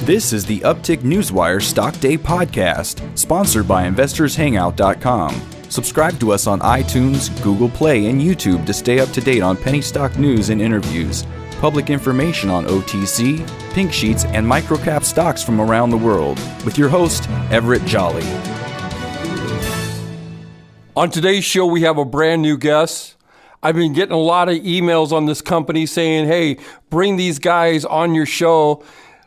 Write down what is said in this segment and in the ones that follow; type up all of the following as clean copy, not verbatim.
This is the Uptick Newswire Stock Day podcast, sponsored by InvestorsHangout.com. Subscribe to us on iTunes, Google Play, and YouTube to stay up to date on penny stock news and interviews, public information on OTC, pink sheets, and microcap stocks from around the world, with your host, Everett Jolly. On today's show, we have a brand new guest. I've been getting a lot of emails on this company saying, hey, bring these guys on your show.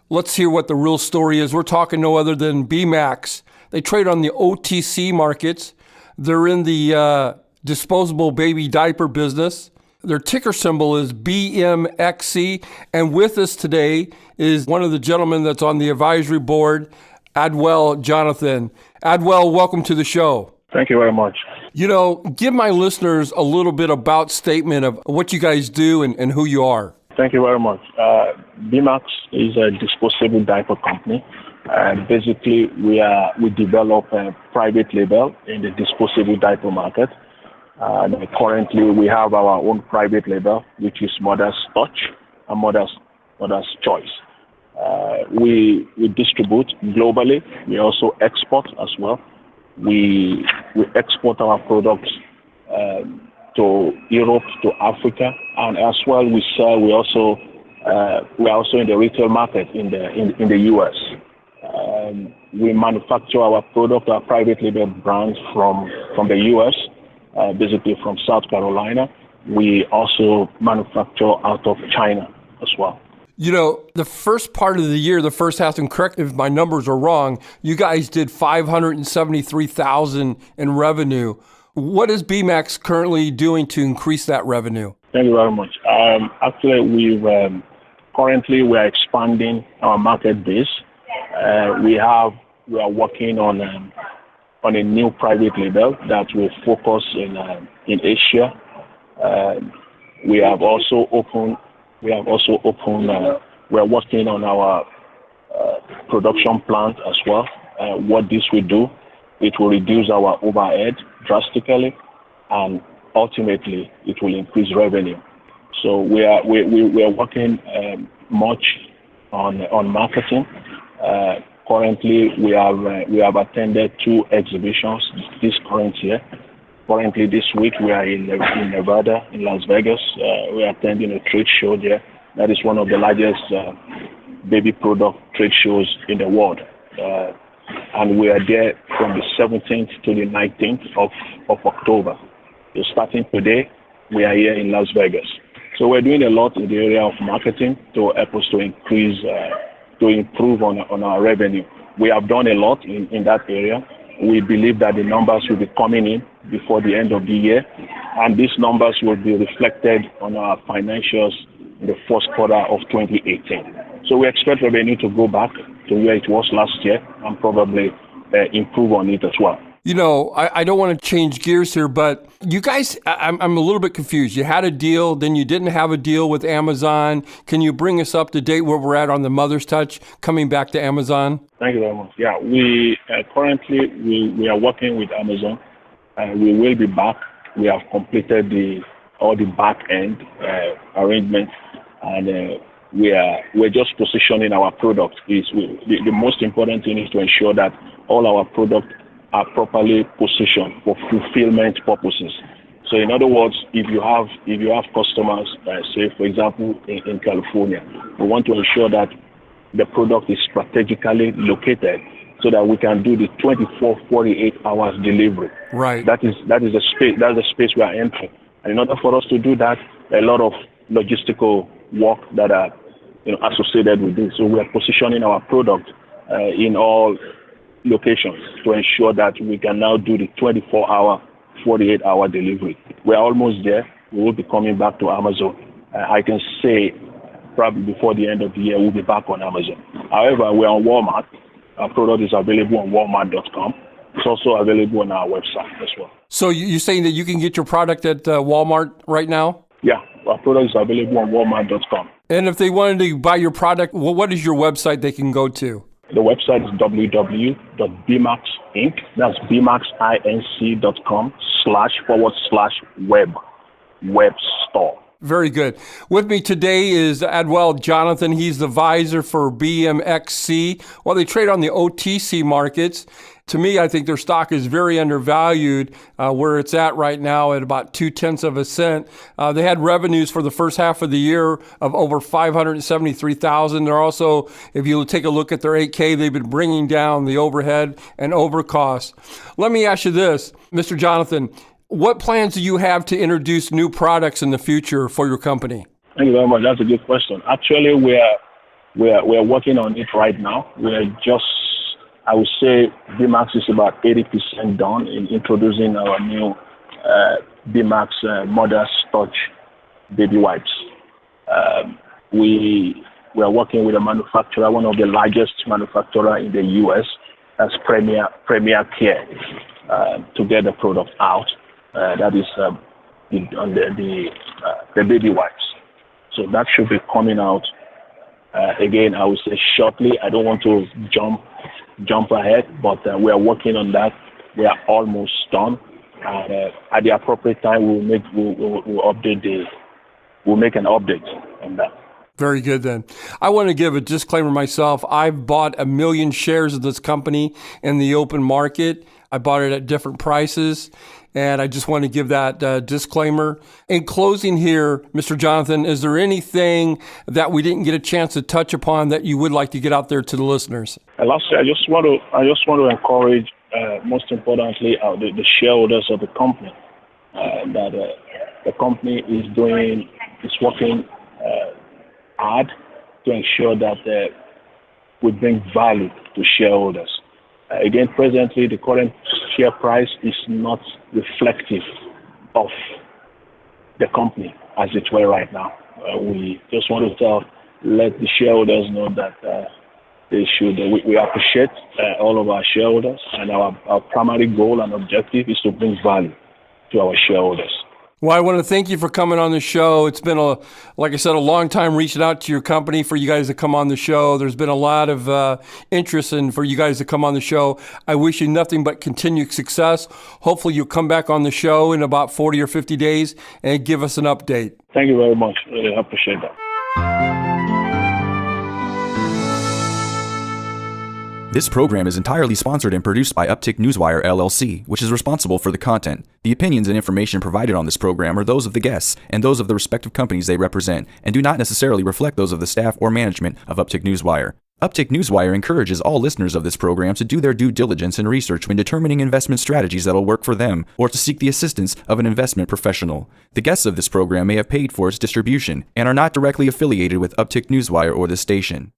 Let's hear what the real story is. We're talking no other than Bemax. They trade on the OTC markets. They're in the disposable baby diaper business. Their ticker symbol is BMXC. And with us today is one of the gentlemen that's on the advisory board, Adewale Jonathan. Adewale, welcome to the show. Thank you very much. You know, give my listeners a little bit about statement of what you guys do and who you are. Thank you very much. Bemax is a disposable diaper company. Basically, we develop a private label in the disposable diaper market. Currently, we have our own private label, which is Mother's Touch and Mother's Choice. We distribute globally. We also export as well. We export our products to Europe, to Africa, and as well we sell. We are also in the retail market in the US. We manufacture our product, our private label brands from the US, basically from South Carolina. We also manufacture out of China as well. You know, the first part of the year, the first half, and correct if my numbers are wrong, you guys did $573,000 in revenue. What is Bemax currently doing to increase that revenue? Thank you very much. Actually, currently we are expanding our market base. We are working on a new private label that will focus in Asia. We are working on our production plant as well. What this will do, it will reduce our overhead drastically, and ultimately it will increase revenue. So we are working much on marketing. Currently, we have attended 2 exhibitions this current year. Currently, this week, we are in Nevada, in Las Vegas. We are attending a trade show there. That is one of the largest baby product trade shows in the world. And we are there from the 17th to the 19th of October. So starting today, we are here in Las Vegas. So we're doing a lot in the area of marketing to help us to improve on our revenue. We have done a lot in that area. We believe that the numbers will be coming in before the end of the year, and these numbers will be reflected on our financials in the first quarter of 2018. So we expect revenue to go back to where it was last year and probably improve on it as well. You know, I don't want to change gears here, but you guys, I'm a little bit confused. You had a deal, then you didn't have a deal with Amazon. Can you bring us up to date where we're at on the Mother's Touch coming back to Amazon? Thank you very much. Yeah, we currently we are working with Amazon. We will be back. We have completed all the back end arrangements, and we're just positioning our product. The most important thing is to ensure that all our products are properly positioned for fulfillment purposes. So in other words, if you have customers, say for example in California, we want to ensure that the product is strategically located so that we can do the 24-48 hours delivery. Right. That is the space. That's the space we are entering. And in order for us to do that, a lot of logistical work that are associated with this. So we are positioning our product in all locations to ensure that we can now do the 24-hour, 48-hour delivery. We are almost there. We will be coming back to Amazon. I can say probably before the end of the year, we'll be back on Amazon. However, we're on Walmart. Our product is available on Walmart.com. It's also available on our website as well. So you're saying that you can get your product at Walmart right now? Yeah, our product is available on Walmart.com. And if they wanted to buy your product, what is your website they can go to? The website is www.bemaxinc. That's bemaxinc.com /web store. Very good. With me today is Adewale Jonathan. He's the advisor for BMXC. Well, they trade on the OTC markets. To me, I think their stock is very undervalued where it's at right now at about 0.2 cents. They had revenues for the first half of the year of over $573,000. They're also, if you take a look at their 8K, they've been bringing down the overhead and overcosts. Let me ask you this, Mr. Jonathan, what plans do you have to introduce new products in the future for your company? Thank you very much. That's a good question. Actually, we're working on it right now. I would say Bemax is about 80% done in introducing our new Bemax Mother's Touch baby wipes. We are working with a manufacturer, one of the largest manufacturer in the U.S. as Premier Care, to get the product out. That is on the baby wipes. So that should be coming out again. I would say shortly. I don't want to jump ahead, but we are working on that. We are almost done. At the appropriate time, we'll make an update on that. Very good then. I want to give a disclaimer myself. I've bought 1 million shares of this company in the open market. I bought it at different prices, and I just want to give that disclaimer. In closing here, Mr. Jonathan, is there anything that we didn't get a chance to touch upon that you would like to get out there to the listeners? Lastly, I just want to encourage, most importantly, the shareholders of the company that the company is working hard to ensure that we bring value to shareholders. Again, presently, the current share price is not reflective of the company as it were right now. We just want to let the shareholders know that we appreciate all of our shareholders, and our primary goal and objective is to bring value to our shareholders. Well, I want to thank you for coming on the show. It's been, like I said, a long time reaching out to your company for you guys to come on the show. There's been a lot of interest for you guys to come on the show. I wish you nothing but continued success. Hopefully you'll come back on the show in about 40 or 50 days and give us an update. Thank you very much. Really appreciate that. This program is entirely sponsored and produced by Uptick Newswire, LLC, which is responsible for the content. The opinions and information provided on this program are those of the guests and those of the respective companies they represent, and do not necessarily reflect those of the staff or management of Uptick Newswire. Uptick Newswire encourages all listeners of this program to do their due diligence and research when determining investment strategies that will work for them, or to seek the assistance of an investment professional. The guests of this program may have paid for its distribution and are not directly affiliated with Uptick Newswire or this station.